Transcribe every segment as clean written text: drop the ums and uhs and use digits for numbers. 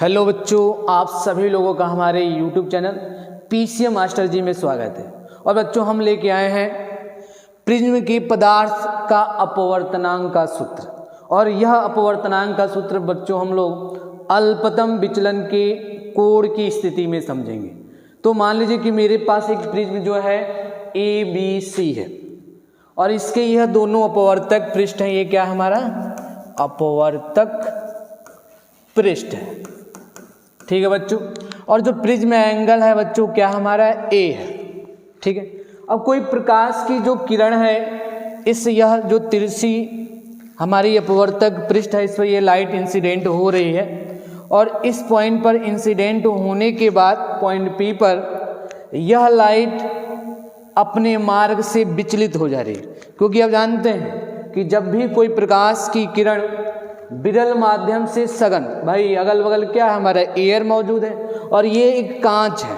Hello बच्चों, आप सभी लोगों का हमारे YouTube चैनल पीसीएम मास्टर जी में स्वागत है। और बच्चों हम लेके आए हैं प्रिज्म के पदार्थ का अपवर्तनांक का सूत्र। और यह अपवर्तनांक का सूत्र बच्चों हम लोग अल्पतम विचलन के कोण की स्थिति में समझेंगे। तो मान लीजिए कि मेरे पास एक प्रिज्म जो है ABC है और इसके यह दोनों अपवर्तक पृष्ठ हैं। ये क्या है हमारा अपवर्तक पृष्ठ है, ठीक है बच्चों। और जो प्रिज्म एंगल है बच्चों क्या हमारा A है, ठीक है। अब कोई प्रकाश की जो किरण है इस यह जो तिरछी हमारी अपवर्तक पृष्ठ है इस पर ये लाइट इंसिडेंट हो रही है और इस पॉइंट पर इंसिडेंट होने के बाद पॉइंट P पर यह लाइट अपने मार्ग से विचलित हो जा रही है। क्योंकि आप जानते हैं कि जब भी कोई प्रकाश की किरण विरल माध्यम से सघन, भाई अगल बगल क्या है हमारा एयर मौजूद है और ये एक कांच है,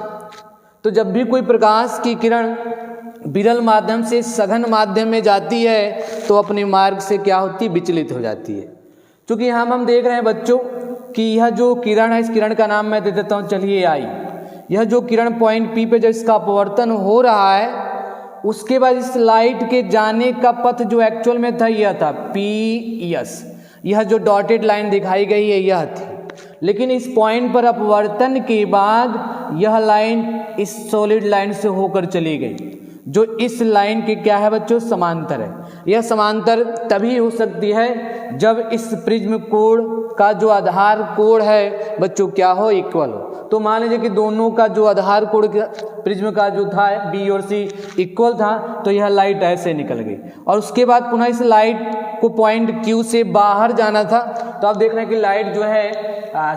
तो जब भी कोई प्रकाश की किरण विरल माध्यम से सघन माध्यम में जाती है तो अपने मार्ग से क्या होती है, विचलित हो जाती है। क्योंकि यहाँ हम देख रहे हैं बच्चों कि यह जो किरण है इस किरण का नाम मैं दे देता हूँ, चलिए आई। यह जो किरण पॉइंट P पे जब इसका अपवर्तन हो रहा है उसके बाद इस लाइट के जाने का पथ जो एक्चुअल में था यह था PS। यह जो डॉटेड लाइन दिखाई गई है यह थी, लेकिन इस पॉइंट पर अपवर्तन के बाद यह लाइन इस सॉलिड लाइन से होकर चली गई जो इस लाइन के क्या है बच्चों समांतर है। यह समांतर तभी हो सकती है जब इस प्रिज्म कोण का जो आधार कोण है बच्चों क्या हो, इक्वल हो। तो मान लीजिए कि दोनों का जो आधार कोण प्रिज्म का जो था B और C इक्वल था तो यह लाइट ऐसे निकल गई और उसके बाद पुनः इस लाइट को पॉइंट Q से बाहर जाना था। तो आप देख रहे हैं कि लाइट जो है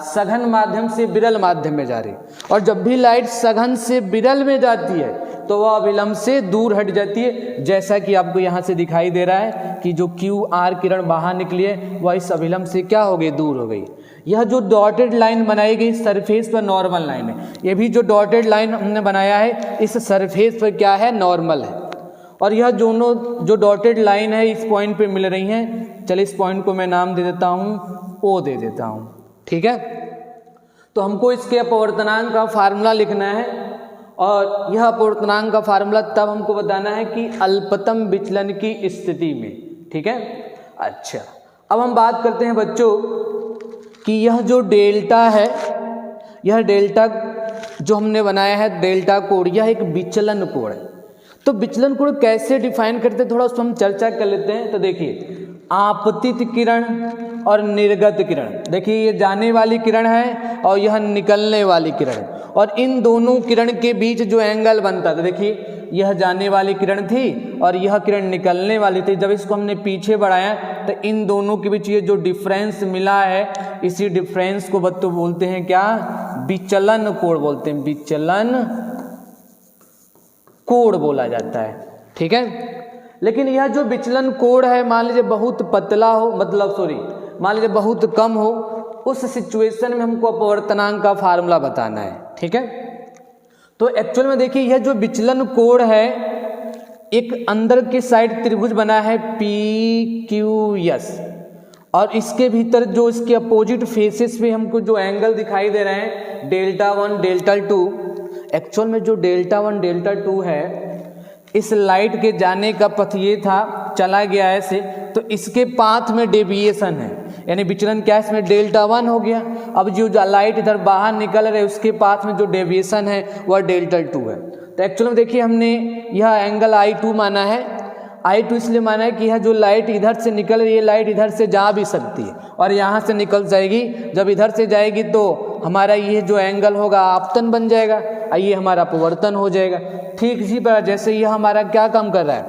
सघन माध्यम से विरल माध्यम में जा रही है और जब भी लाइट सघन से विरल में जाती है तो वह अभिलंब से दूर हट जाती है, जैसा कि आपको यहाँ से दिखाई दे रहा है कि जो QR किरण बाहर निकली है वह इस अभिलंब से क्या हो गई, दूर हो गई। यह जो डॉटेड लाइन बनाई गई सरफेस पर नॉर्मल लाइन है, ये भी जो डॉटेड लाइन हमने बनाया है इस सरफेस पर क्या है, नॉर्मल है। और यह दोनों जो डॉटेड लाइन है इस पॉइंट पे मिल रही हैं। चलिए इस पॉइंट को मैं नाम दे देता हूँ O दे देता हूँ, ठीक है। तो हमको इसके अपवर्तनांक का फार्मूला लिखना है और यह अपवर्तनांक का फार्मूला तब हमको बताना है कि अल्पतम विचलन की स्थिति में, ठीक है। अच्छा, अब हम बात करते हैं बच्चों कि यह जो डेल्टा है, यह डेल्टा जो हमने बनाया है डेल्टा कोण, यह एक विचलन कोण है। तो विचलन कोण कैसे डिफाइन करते हैं थोड़ा उस पर हम चर्चा कर लेते हैं। तो देखिए आपतित किरण और निर्गत किरण, देखिए ये जाने वाली किरण है और यह निकलने वाली किरण है और इन दोनों किरण के बीच जो एंगल बनता था, देखिए यह जाने वाली किरण थी और यह किरण निकलने वाली थी। जब इसको हमने पीछे बढ़ाया तो इन दोनों के बीच ये जो डिफरेंस मिला है इसी डिफरेंस को बच्चों बोलते हैं क्या, विचलन कोण बोलते हैं, विचलन कोण बोला जाता है, ठीक है। लेकिन यह जो विचलन कोण है मान लीजिए बहुत पतला हो, मान लीजिए बहुत कम हो, उस सिचुएशन में हमको अपवर्तनांक का फार्मूला बताना है, ठीक है। तो एक्चुअल में देखिए यह जो विचलन कोण है एक अंदर के साइड त्रिभुज बना है PQS और इसके भीतर जो इसके अपोजिट फेसेस पे हमको जो एंगल दिखाई दे रहे हैं डेल्टा 1 डेल्टा 2, एक्चुअल में जो डेल्टा 1 डेल्टा 2 है इस लाइट के जाने का पथ ये था, चला गया ऐसे, तो इसके पाथ में डेविएशन है, यानी विचलन क्या है इसमें डेल्टा 1 हो गया। अब जो लाइट इधर बाहर निकल रहे उसके पाथ में जो डेविएशन है वह डेल्टा 2 है। तो एक्चुअल में देखिए हमने यह एंगल I2 माना है। I2 इसलिए माना है कि यह जो लाइट इधर से निकल रही है लाइट इधर से जा भी सकती है और यहाँ से निकल जाएगी। जब इधर से जाएगी तो हमारा ये जो एंगल होगा आपतन बन जाएगा और ये हमारा अपवर्तन हो जाएगा। ठीक इसी प्रकार जैसे यह हमारा क्या काम कर रहा है,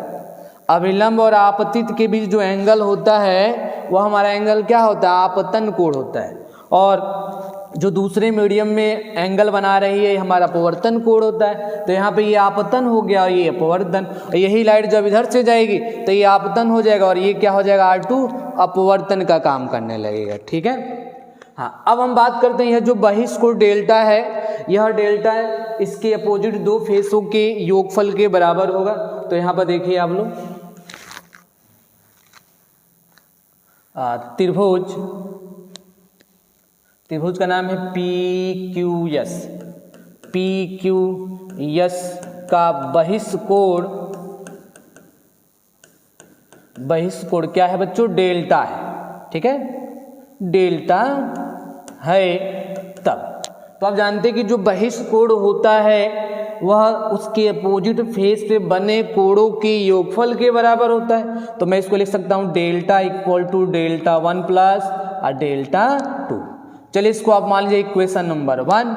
अभिलंब और आपतित के बीच जो एंगल होता है वह हमारा एंगल क्या होता है, आपतन कोण होता है। और जो दूसरे मीडियम में एंगल बना रही है हमारा अपवर्तन कोण होता है। तो यहाँ पे ये आपतन हो गया और ये अपवर्तन, यही लाइट जब इधर से जाएगी तो ये आपतन हो जाएगा और ये क्या हो जाएगा R2 अपवर्तन का काम करने लगेगा, ठीक है। हाँ, अब हम बात करते हैं यह जो बहिष्कोण डेल्टा है, यह डेल्टा है इसके अपोजिट दो फेसों के योगफल के बराबर होगा। तो यहाँ पर देखिए आप लोग त्रिभुज त्रिभुज का नाम है PQS। PQS का बहिष्कोण क्या है बच्चों? डेल्टा है। ठीक है, डेल्टा है तब। तो आप जानते हैं कि जो बहिष्कोण होता है वह उसके अपोजिट फेस पे बने कोणों के योगफल के बराबर होता है। तो मैं इसको लिख सकता हूं delta equal to delta 1 plus delta 2। चलिए इसको आप मान लीजिए इक्वेशन नंबर 1।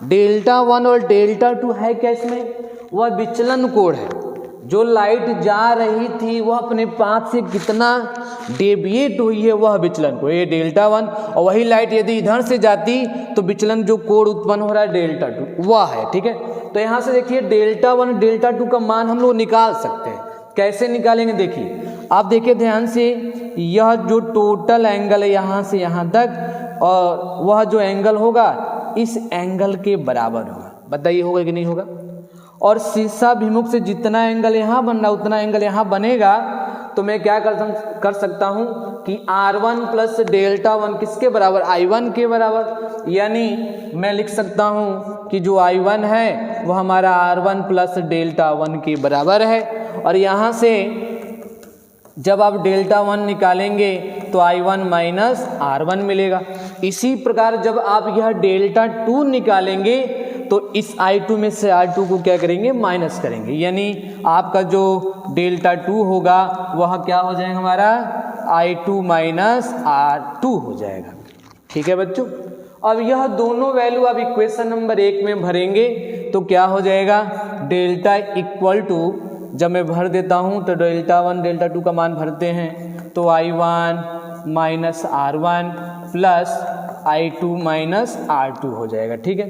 डेल्टा 1 और डेल्टा 2 है क्या इसमें? वह विचलन कोण है। जो लाइट जा रही थी वह अपने पाथ से कितना डेविएट हुई है वह विचलन कोण, ये डेल्टा 1। और वही लाइट यदि इधर से जाती तो विचलन जो कोण उत्पन्न हो रहा है डेल्टा 2 वह है। ठीक है, तो यहाँ से देखिए डेल्टा 1 डेल्टा 2 का मान हम लोग निकाल सकते हैं। कैसे निकालेंगे? देखिए आप देखिए ध्यान से, यह जो टोटल एंगल है यहाँ से यहाँ तक, और वह जो एंगल होगा इस एंगल के बराबर होगा। बताइए होगा कि नहीं होगा? और शीर्षाभिमुख से जितना एंगल यहाँ बन रहा उतना एंगल यहाँ बनेगा। तो मैं क्या कर सकता हूँ कि R1 प्लस डेल्टा 1 किसके बराबर? I1 के बराबर। यानी मैं लिख सकता हूँ कि जो I1 है वह हमारा R1 प्लस डेल्टा 1 के बराबर है। और यहाँ से जब आप डेल्टा 1 निकालेंगे तो I1 माइनस R1 मिलेगा। इसी प्रकार जब आप यह डेल्टा 2 निकालेंगे तो इस I2 में से R2 को क्या करेंगे? माइनस करेंगे। यानी आपका जो डेल्टा 2 होगा वह क्या हो जाएगा? हमारा I2 माइनस R2 हो जाएगा। ठीक है बच्चों, अब यह दोनों वैल्यू आप इक्वेशन नंबर 1 में भरेंगे तो क्या हो जाएगा? डेल्टा इक्वल टू, जब मैं भर देता हूं तो डेल्टा 1 डेल्टा 2 का मान भरते हैं तो I1 minus R1 plus I2 minus R2 हो जाएगा। ठीक है,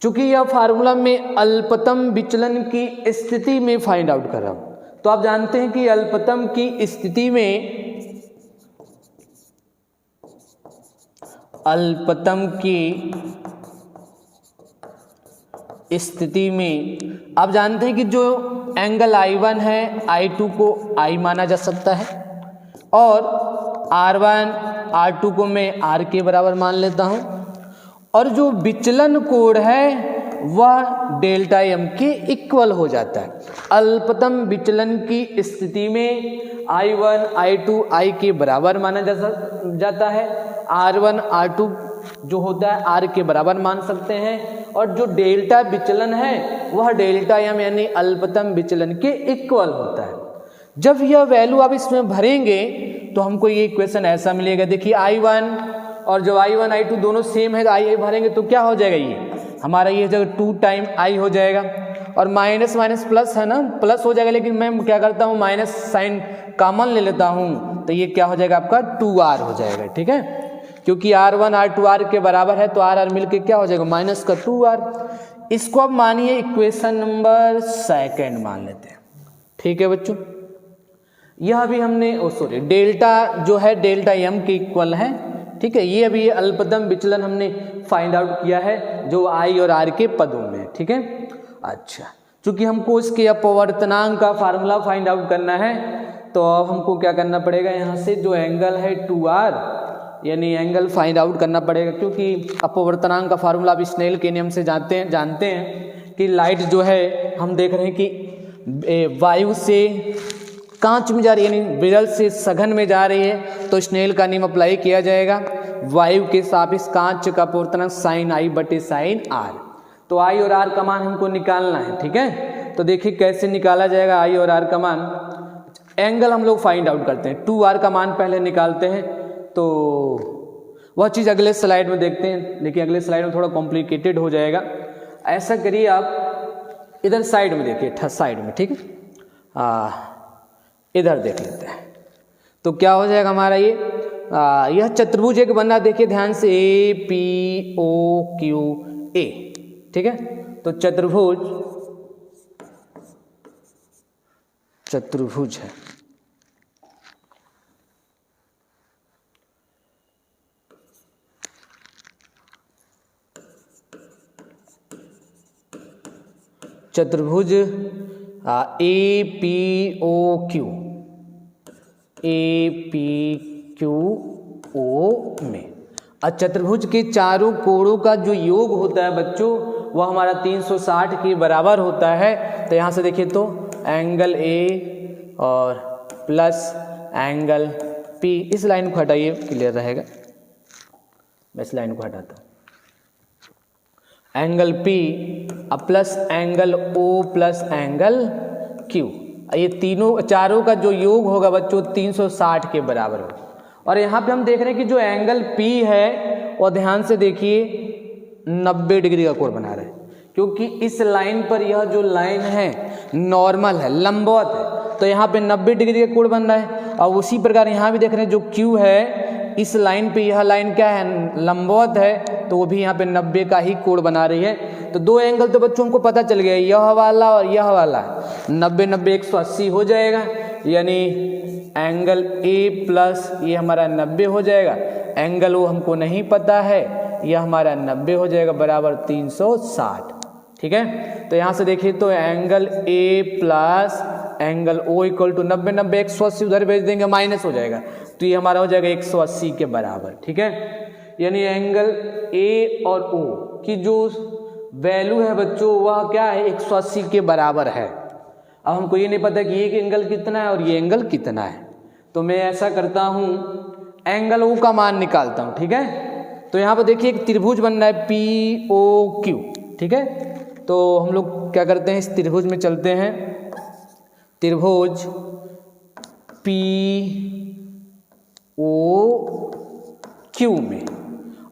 चूंकि यह फार्मूला में अल्पतम विचलन की स्थिति में फाइंड आउट कर रहा हूं, तो आप जानते हैं कि अल्पतम की स्थिति में आप जानते हैं कि जो एंगल I1 है I2 को I माना जा सकता है, और R1 R2 को मैं R के बराबर मान लेता हूं, और जो विचलन कोण है वह डेल्टा m के इक्वल हो जाता है। अल्पतम विचलन की स्थिति में I1 I2 I के बराबर माना जाता है। R1 R2 जो होता है R के बराबर मान सकते हैं, और जो डेल्टा विचलन है वह डेल्टा m यानी अल्पतम विचलन के इक्वल होता है। जब यह वैल्यू आप इसमें भरेंगे तो हमको ये इक्वेशन ऐसा मिलेगा। देखिए I1 और जब I1 I2 दोनों सेम है तो I भरेंगे तो क्या हो जाएगा? ये हमारा ये जगह 2 टाइम I हो जाएगा, और माइनस माइनस प्लस है ना, प्लस हो जाएगा। लेकिन मैं क्या करता हूँ, माइनस साइन कॉमन ले लेता हूँ, तो ये क्या हो जाएगा? आपका 2R हो जाएगा। ठीक है, क्योंकि R1 R2 R के बराबर है तो R मिलके क्या हो जाएगा? माइनस का 2R। इसको अब मानिए इक्वेशन नंबर 2 मान लेते हैं। ठीक है बच्चों, यह भी हमने डेल्टा जो है डेल्टा m के इक्वल है। ठीक है, ये अभी अल्पतम विचलन हमने फाइंड आउट किया है जो I और R के पदों में। ठीक है, अच्छा, चूंकि हमको इसके अपवर्तनांक का फार्मूला फाइंड आउट करना है तो अब हमको क्या करना पड़ेगा? यहाँ से जो एंगल है 2R यानी एंगल फाइंड आउट करना पड़ेगा, क्योंकि अपवर्तनांक का फार्मूला आप स्नेल के नियम से जानते हैं कि लाइट जो है हम देख रहे हैं कि वायु से कांच में जा रही है, यानी विरल से सघन में जा रही है, तो स्नेल का नियम अप्लाई किया जाएगा। वायु के सापेक्ष कांच का अपवर्तनांक साइन I बटे साइन R। तो I और R का मान हमको निकालना है। ठीक है, तो देखिए कैसे निकाला जाएगा I और R का मान। एंगल हम लोग फाइंड आउट करते हैं, 2R का मान पहले निकालते हैं, तो वह चीज़ अगले स्लाइड में देखते हैं। लेकिन अगले स्लाइड में थोड़ा कॉम्प्लिकेटेड हो जाएगा। ऐसा करिए आप इधर साइड में देखिए, साइड में। ठीक है, इधर देख लेते हैं तो क्या हो जाएगा हमारा ये यह चतुर्भुज एक बना, देखिए ध्यान से APOQA। ठीक है, तो चतुर्भुज है। चतुर्भुज APQO में चतुर्भुज के चारों कोणों का जो योग होता है बच्चों वह हमारा 360 के बराबर होता है। तो यहाँ से देखिए तो एंगल ए और प्लस एंगल पी, इस लाइन को हटाइए क्लियर रहेगा, मैं इस लाइन को हटाता हूँ, angle P plus angle O plus angle Q, ये तीनों चारों का जो योग होगा बच्चों 360 के बराबर होगा। और यहाँ पे हम देख रहे हैं कि जो एंगल P है और ध्यान से देखिए 90 डिग्री का कोण बना रहा है, क्योंकि इस लाइन पर यह जो लाइन है नॉर्मल है, लंबवत है, तो यहाँ पे 90 डिग्री का कोण बन रहा है। और उसी प्रकार यहाँ भी देख रहे हैं जो Q है इस लाइन पे, यह लाइन क्या है लंबवत है, तो वो भी यहाँ पे 90 का ही कोण बना रही है। तो दो एंगल तो बच्चों हमको पता चल गया, यह वाला और यह वाला, 90 90 180 हो जाएगा, यानी एंगल ए प्लस ये हमारा 90 हो जाएगा, एंगल ओ हमको नहीं पता है, यह हमारा 90 हो जाएगा बराबर 360। ठीक है, तो यहाँ से देखिए तो angle A plus angle O equal to 90 90 180 उधर भेज देंगे माइनस हो जाएगा, तो ये हमारा हो जाएगा 180 के बराबर। ठीक है, यानी एंगल ए और ओ की जो वैल्यू है बच्चों वह क्या है 180 के बराबर है। अब हमको ये नहीं पता कि ये एंगल कितना है और ये एंगल कितना है, तो मैं ऐसा करता हूँ एंगल ओ का मान निकालता हूँ। ठीक है, तो यहाँ पर देखिए एक त्रिभुज बन रहा है पी ओ क्यू। ठीक है, तो हम लोग क्या करते हैं इस त्रिभुज में चलते हैं, त्रिभुज पी ओ क्यू में,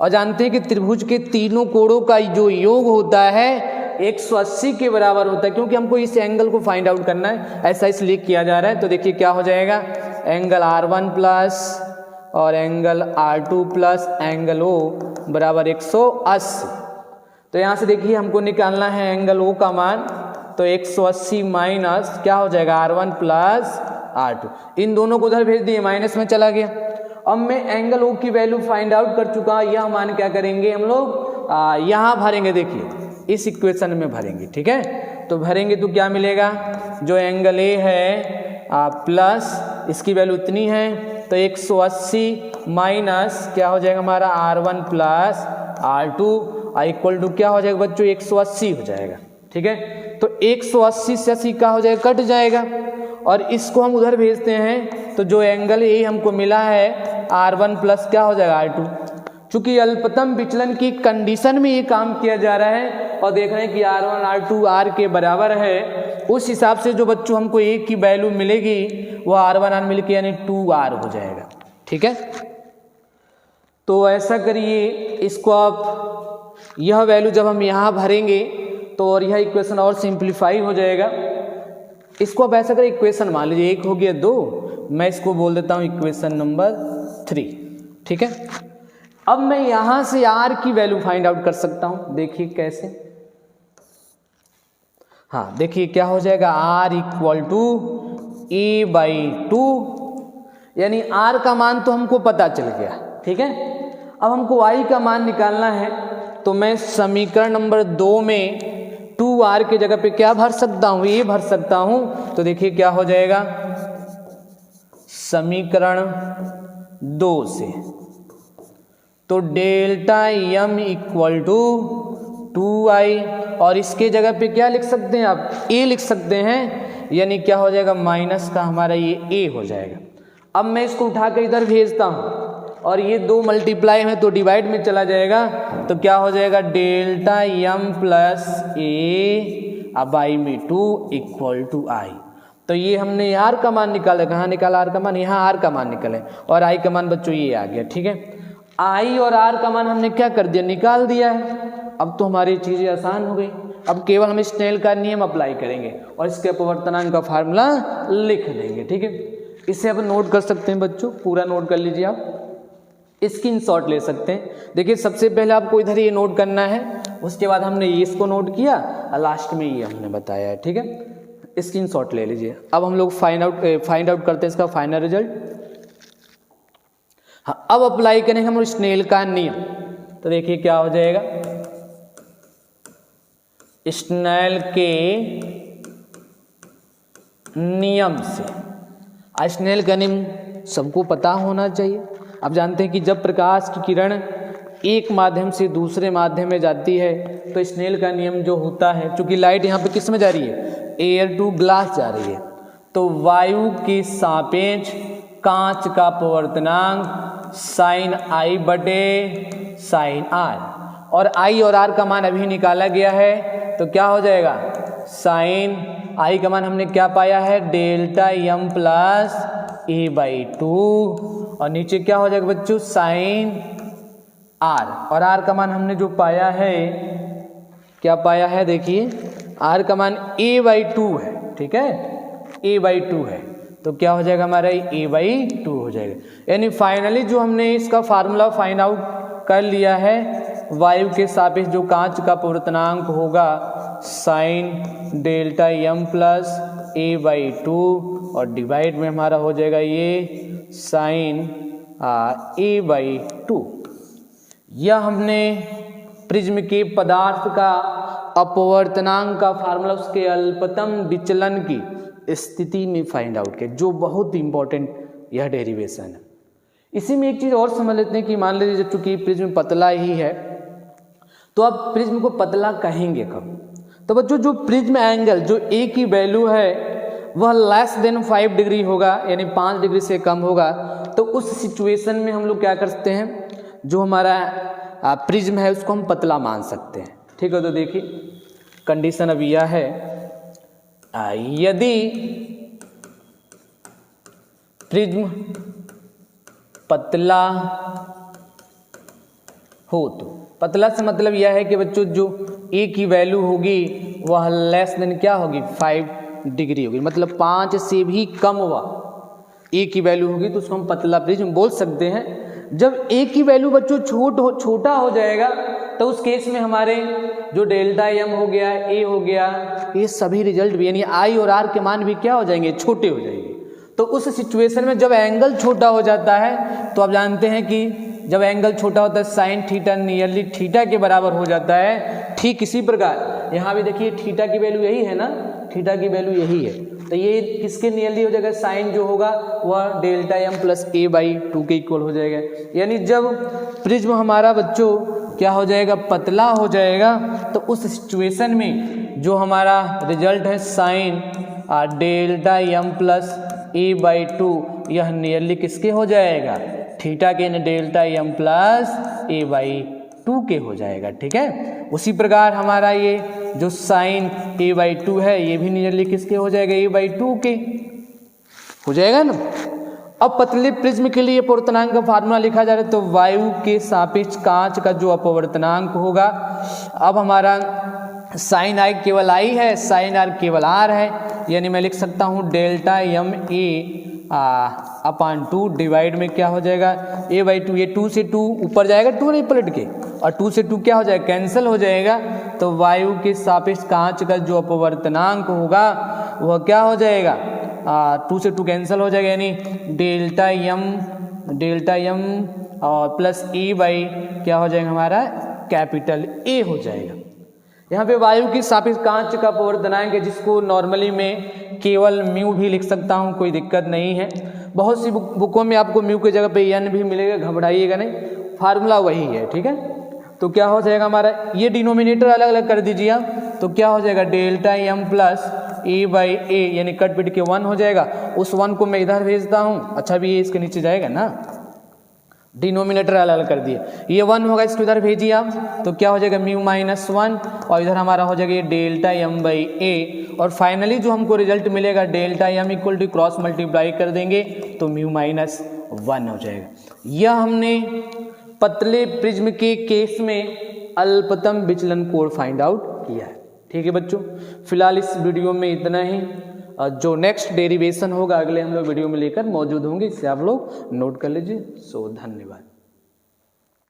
और जानते हैं कि त्रिभुज के तीनों कोणों का जो योग होता है 180 के बराबर होता है, क्योंकि हमको इस एंगल को फाइंड आउट करना है, ऐसा इसलिए किया जा रहा है। तो देखिए क्या हो जाएगा, एंगल R1 प्लस और angle R2 plus angle O बराबर 180। तो यहाँ से देखिए हमको निकालना है एंगल O का मान, तो 180 माइनस क्या हो जाएगा R1 प्लस R2, इन दोनों को उधर भेज दिए माइनस में चला गया। अब मैं एंगल O की वैल्यू फाइंड आउट कर चुका, यह मान क्या करेंगे हम लोग यहाँ भरेंगे, देखिए इस इक्वेशन में भरेंगे। ठीक है, तो भरेंगे तो क्या मिलेगा, जो एंगल ए है प्लस इसकी वैल्यू इतनी है, तो 180 माइनस क्या हो जाएगा हमारा R1 plus R2 equal to क्या हो जाएगा बच्चों 180 हो जाएगा। ठीक है, तो 180 से 80 का हो जाएगा कट जाएगा, और इसको हम उधर भेजते हैं, तो जो एंगल ए हमको मिला है R1 प्लस क्या हो जाएगा R2। चूंकि अल्पतम विचलन की कंडीशन में ये काम किया जा रहा है और देख रहे हैं कि R1 R2 R के बराबर है, उस हिसाब से जो बच्चों हमको ए की वैल्यू मिलेगी वो R1 R मिलके यानी 2R हो जाएगा। ठीक है, तो ऐसा करिए, इसको आप यह वैल्यू जब हम यहाँ भरेंगे तो और यह इक्वेशन और सिंप्लीफाई हो जाएगा। इसको आप ऐसा करें इक्वेशन मान लीजिए, एक हो गया 2, मैं इसको बोल देता हूँ इक्वेशन नंबर 3। ठीक है, अब मैं यहां से R की वैल्यू फाइंड आउट कर सकता हूं, देखिए कैसे। हाँ देखिए क्या हो जाएगा, R इक्वल टू A/2, यानी R का मान तो हमको पता चल गया। ठीक है, अब हमको Y का मान निकालना है, तो मैं समीकरण नंबर 2 में 2R के जगह पे क्या भर सकता हूँ, ये भर सकता हूँ। तो देखिए क्या हो जाएगा, समीकरण 2 से तो delta m equal to 2I, और इसके जगह पे क्या लिख सकते हैं आप, a लिख सकते हैं, यानी क्या हो जाएगा माइनस का हमारा ये a हो जाएगा। अब मैं इसको उठा कर इधर भेजता हूँ, और ये 2 मल्टीप्लाई है तो डिवाइड में चला जाएगा, तो क्या हो जाएगा delta m plus a by में 2 इक्वल टू I। तो ये हमने R का मान निकाला, कहाँ निकाला R का मान, यहाँ R का मान निकाले, और I का मान बच्चों ये आ गया। ठीक है, I और R का मान हमने क्या कर दिया, निकाल दिया है। अब तो हमारी चीज़ें आसान हो गई, अब केवल हम स्नेल का नियम अप्लाई करेंगे और इसके अपवर्तनांक का फार्मूला लिख देंगे। ठीक है, इसे आप नोट कर सकते हैं बच्चों, पूरा नोट कर लीजिए, आप स्क्रीनशॉट ले सकते हैं। देखिए सबसे पहले आपको इधर ये नोट करना है, उसके बाद हमने ये इसको नोट किया और लास्ट में ये हमने बताया है। ठीक है, स्क्रीनशॉट ले लीजिए। अब हम लोग फाइंड आउट करते हैं इसका फाइनल रिजल्ट। हाँ, अब अप्लाई करेंगे हम स्नेल का नियम, तो देखिए क्या हो जाएगा, स्नेल के नियम से, स्नेल का नियम सबको पता होना चाहिए। आप जानते हैं कि जब प्रकाश की किरण एक माध्यम से दूसरे माध्यम में जाती है तो स्नेल का नियम जो होता है, चूंकि लाइट यहाँ पे किस में जा रही है, एयर टू ग्लास जा रही है, तो वायु के सापेक्ष कांच का अपवर्तनांक साइन आई बटे साइन आर, और आई और आर का मान अभी निकाला गया है तो क्या हो जाएगा, साइन आई का मान हमने क्या पाया है, delta M plus A by two, और नीचे क्या हो जाएगा बच्चों, साइन आर, और आर का मान हमने जो पाया है, क्या पाया है, देखिए आर का मान ए बाई टू है, ठीक है, ए बाई टू है, तो क्या हो जाएगा हमारा ए बाई टू हो जाएगा। यानी फाइनली जो हमने इसका फार्मूला फाइंड आउट कर लिया है, वायु के सापेक्ष जो कांच का अपवर्तनांक होगा sine delta M plus A by two, और डिवाइड में हमारा हो जाएगा ये साइन ए बाई टू। यह हमने प्रिज्म के पदार्थ का अपवर्तनांक का फार्मूला उसके अल्पतम विचलन की स्थिति में फाइंड आउट किया, जो बहुत इंपॉर्टेंट यह डेरिवेशन है। इसी में एक चीज़ और समझ लेते हैं कि मान लीजिए चूंकि प्रिज्म पतला ही है तो आप प्रिज्म को पतला कहेंगे कब, तो बच्चों जो प्रिज्म एंगल जो ए की वैल्यू है वह लेस देन 5 डिग्री होगा, यानी 5 डिग्री से कम होगा, तो उस सिचुएशन में हम लोग क्या कर सकते हैं, जो हमारा प्रिज्म है उसको हम पतला मान सकते हैं। ठीक है, तो देखिए कंडीशन अब यह है, यदि प्रिज्म पतला हो, तो पतला से मतलब यह है कि बच्चों जो ए की वैल्यू होगी वह लेस देन क्या होगी, 5 डिग्री होगी, मतलब 5 से भी कम वह ए की वैल्यू होगी, तो उसको हम पतला प्रिज्म बोल सकते हैं। जब ए की वैल्यू बच्चों छोटा हो जाएगा तो उस केस में हमारे जो डेल्टा एम हो गया, ए हो गया, ये सभी रिजल्ट भी यानी आई और आर के मान भी क्या हो जाएंगे, छोटे हो जाएंगे। तो उस सिचुएशन में जब एंगल छोटा हो जाता है तो आप जानते हैं कि जब एंगल छोटा होता है साइन थीटा नियरली थीटा के बराबर हो जाता है। ठीक इसी प्रकार यहाँ भी देखिए थीटा की वैल्यू यही है ना, थीटा की वैल्यू यही है, तो ये किसके नियरली हो जाएगा, साइन जो होगा वह delta M plus A by two के इक्वल हो जाएगा। यानी जब प्रिज्म हमारा बच्चों क्या हो जाएगा, पतला हो जाएगा, तो उस सिचुएशन में जो हमारा रिजल्ट है sine delta M plus A by two, यह नियरली किसके हो जाएगा, थीटा के delta M plus A by two के हो जाएगा। ठीक है, उसी प्रकार हमारा ये जो साइन ए बाई टू है ये भी नियरली किसके हो जाएगा, ए बाई टू के हो जाएगा ना। अब पतले प्रिज्म के लिए अपवर्तनांक का फार्मूला लिखा जा रहा है, तो वायु के सापेक्ष कांच का जो अपवर्तनांक होगा, अब हमारा साइन आई केवल आई है, साइन आर केवल आर है, यानी मैं लिख सकता हूँ delta M A upon two divide में क्या हो जाएगा, ए बाई टू, ये 2 से 2 ऊपर जाएगा, 2 नहीं पलट के, और 2 से 2 क्या हो जाएगा, कैंसिल हो जाएगा, तो वायु के सापेक्ष कांच का जो अपवर्तनांक होगा वह क्या हो जाएगा, 2 से 2 कैंसिल हो जाएगा, यानी डेल्टा एम और प्लस ए बाई क्या हो जाएगा हमारा कैपिटल ए हो जाएगा। यहाँ पे वायु की सापेक्ष कांच का अपवर्तनांक है, जिसको नॉर्मली मैं केवल म्यू भी लिख सकता हूँ, कोई दिक्कत नहीं है। बहुत सी बुकों में आपको म्यू की जगह पे एन भी मिलेगा, घबराइएगा नहीं, फार्मूला वही है। ठीक है, तो क्या हो जाएगा हमारा, ये डिनोमिनेटर अलग अलग कर दीजिए आप, तो क्या हो जाएगा delta M plus A by A, यानी कट पिट के 1 हो जाएगा, उस 1 को मैं इधर भेजता हूँ, अच्छा भी ये इसके नीचे जाएगा ना, डिनोमिनेटर अलग अलग कर दिए, ये 1 होगा, इसको इधर भेजिए आप, तो क्या हो जाएगा म्यू माइनस 1, और इधर हमारा हो जाएगा ये डेल्टा एम बाई ए, और फाइनली जो हमको रिजल्ट मिलेगा delta M equal to cross multiply कर देंगे तो म्यू माइनस 1 हो जाएगा। यह हमने पतले प्रिज्म के केस में अल्पतम विचलन कोण फाइंड आउट किया है। ठीक है बच्चों, फिलहाल इस वीडियो में इतना ही, जो नेक्स्ट डेरिवेशन होगा अगले हम लोग वीडियो में लेकर मौजूद होंगे, इससे आप लोग नोट कर लीजिए। सो धन्यवाद।